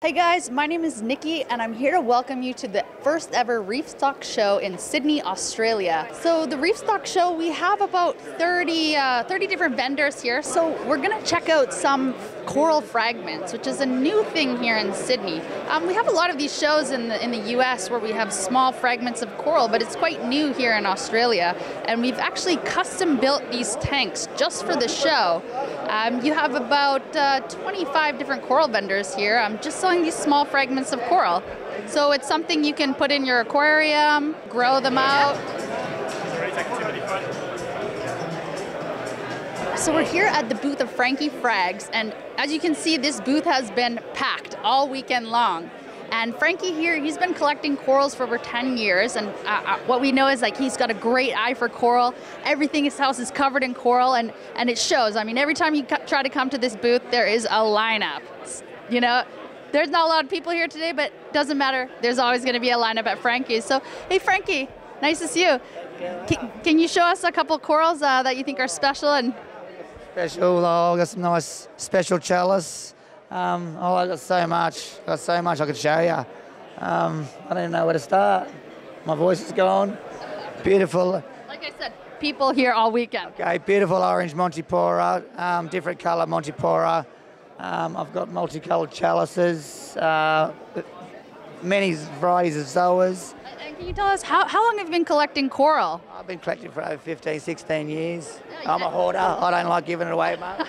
Hey guys, my name is Nikki and I'm here to welcome you to the first ever Reefstock show in Sydney, Australia. So the Reefstock show, we have about 30 different vendors here. So we're gonna check out some coral fragments, which is a new thing here in Sydney. We have a lot of these shows in the US where we have small fragments of coral, but it's quite new here in Australia. And we've actually custom built these tanks just for the show. You have about 25 different coral vendors here. I'm just selling these small fragments of coral. So it's something you can put in your aquarium, grow them out. So we're here at the booth of Frankie Frags, and as you can see, this booth has been packed all weekend long. And Frankie here, he's been collecting corals for over 10 years, and what we know is like he's got a great eye for coral. Everything in his house is covered in coral, and it shows. I mean, every time you try to come to this booth, there is a lineup. You know, there's not a lot of people here today, but doesn't matter. There's always going to be a lineup at Frankie's. So, hey Frankie, nice to see you. Can you show us a couple corals that you think are special? And special, I've got some nice special chalice. I've got so much I could show you. I don't even know where to start. My voice is gone. Beautiful. Like I said, people here all weekend. Okay, beautiful orange Montipora, different colour Montipora. I've got multicoloured chalices, many varieties of zoas. And can you tell us, how long have you been collecting coral? I've been collecting for over 15, 16 years. I'm a hoarder. I don't like giving it away much.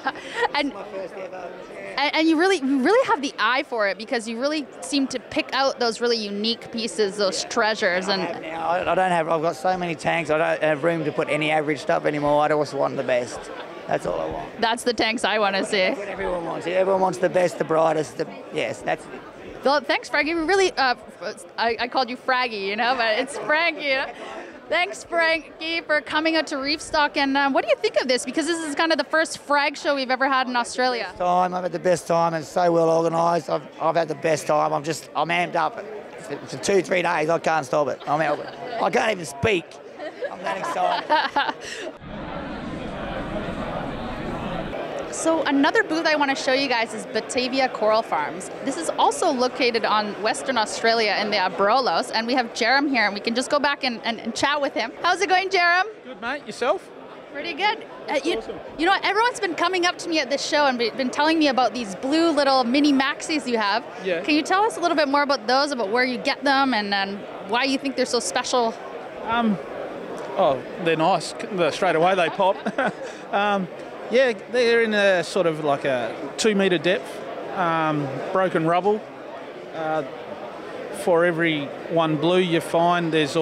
And my first ever. And you really have the eye for it, because you really seem to pick out those really unique pieces, those treasures. I've got so many tanks, I don't have room to put any average stuff anymore. I just want the best. That's all I want. That's the tanks I want to see. That's what everyone wants. Everyone wants the best, the brightest. Yes, that's it. Well, thanks, Frankie. We really, I called you Fraggy, you know, but it's Frankie. You know? Thanks, Frankie, for coming out to Reefstock. And what do you think of this? Because this is kind of the first frag show we've ever had in Australia. I've had the best time. It's so well organised. I've had the best time. I'm amped up. For 2-3 days, I can't stop it. I can't even speak. I'm that excited. So another booth I want to show you guys is Batavia Coral Farms. This is also located on Western Australia in the Abrolhos, and we have Jerem here, and we can just go back and chat with him. How's it going, Jerem? Good, mate. Yourself? Pretty good. Awesome. You know what? Everyone's been coming up to me at this show and been telling me about these blue little mini maxis you have. Yeah. Can you tell us a little bit more about those, about where you get them, and why you think they're so special? Oh, they're nice. Straight away they pop. Yeah, they're in a sort of like a 2 metre depth, broken rubble. For every one blue you find, there's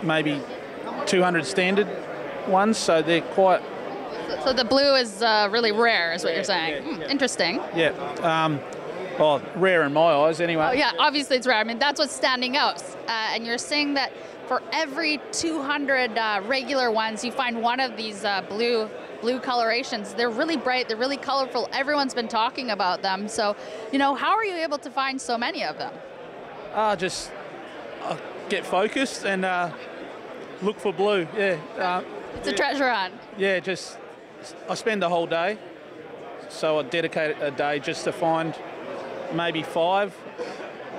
maybe 200 standard ones, so they're quite... So the blue is really rare, is what you're saying. Yeah. Interesting. Yeah. Well, rare in my eyes anyway. Oh, yeah, obviously it's rare. I mean, that's what's standing out. And you're saying that for every 200 regular ones, you find one of these blue colorations. They're really bright, they're really colorful. Everyone's been talking about them. So, you know, how are you able to find so many of them? Just get focused and look for blue. Yeah. It's a treasure hunt. Yeah, I spend the whole day. So I dedicate a day just to find maybe 5.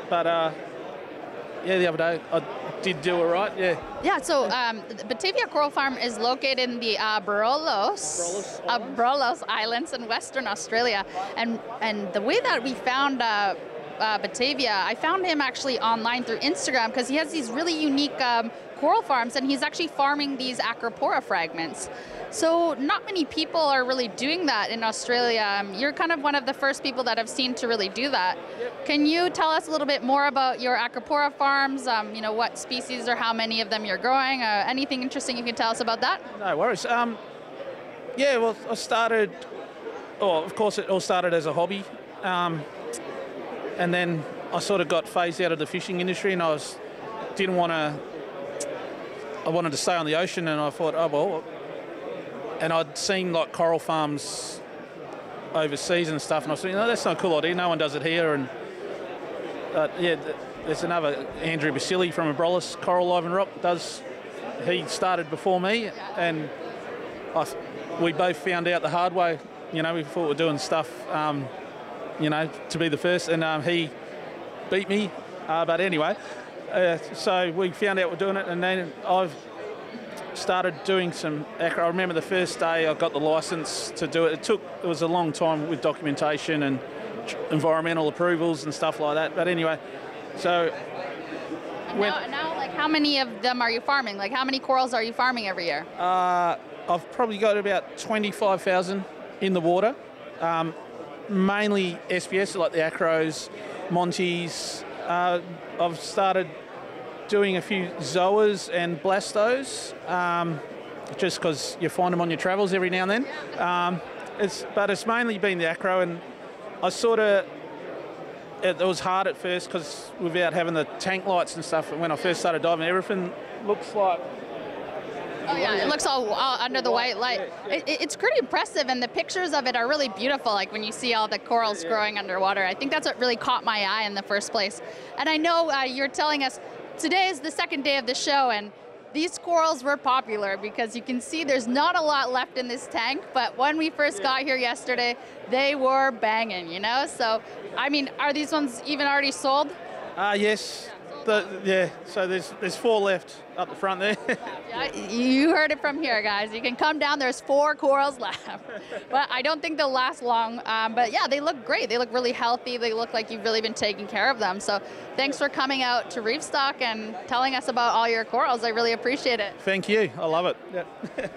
But yeah, the other day I did do it right, yeah. Yeah, so the Batavia Coral Farm is located in the Abrolhos Islands in Western Australia. And the way that we found Batavia, I found him actually online through Instagram, because he has these really unique coral farms, and he's actually farming these Acropora fragments. So not many people are really doing that in Australia. You're kind of one of the first people that I've seen to really do that. Yep. Can you tell us a little bit more about your Acropora farms? You know, what species or how many of them you're growing? Anything interesting you can tell us about that? No worries. Yeah, well, of course it all started as a hobby. And then I sort of got phased out of the fishing industry, and I wanted to stay on the ocean, and I thought, oh well. And I'd seen like coral farms overseas and stuff, and I was thinking, no, that's not a cool idea. No one does it here. And yeah, there's another Andrew Basili from Abrolhos Coral Live and Rock. He started before me, and we both found out the hard way. You know, we thought we were doing stuff, you know, to be the first, and he beat me. But anyway, so we found out we're doing it, and then I've started doing some acro. I remember the first day I got the license to do it. It was a long time with documentation and environmental approvals and stuff like that. But anyway, so now, like, how many of them are you farming? Like, how many corals are you farming every year? I've probably got about 25,000 in the water, mainly SPS, like the acros, Monties. I've started doing a few zoas and blastos, just because you find them on your travels every now and then. But it's mainly been the acro, and I sort of, it was hard at first because without having the tank lights and stuff, when I first started diving, everything looks like... Oh yeah, it looks all under the white light. Yeah. It's pretty impressive, and the pictures of it are really beautiful, like when you see all the corals growing underwater. I think that's what really caught my eye in the first place. And I know you're telling us today is the second day of the show, and these corals were popular because you can see there's not a lot left in this tank, but when we first got here yesterday, they were banging, you know? So, I mean, are these ones even already sold? Yes. So there's 4 left up the front there. Yeah, you heard it from here, guys. You can come down. There's 4 corals left. But I don't think they'll last long. But yeah, they look great. They look really healthy. They look like you've really been taking care of them. So thanks for coming out to Reefstock and telling us about all your corals. I really appreciate it. Thank you. I love it. Yep.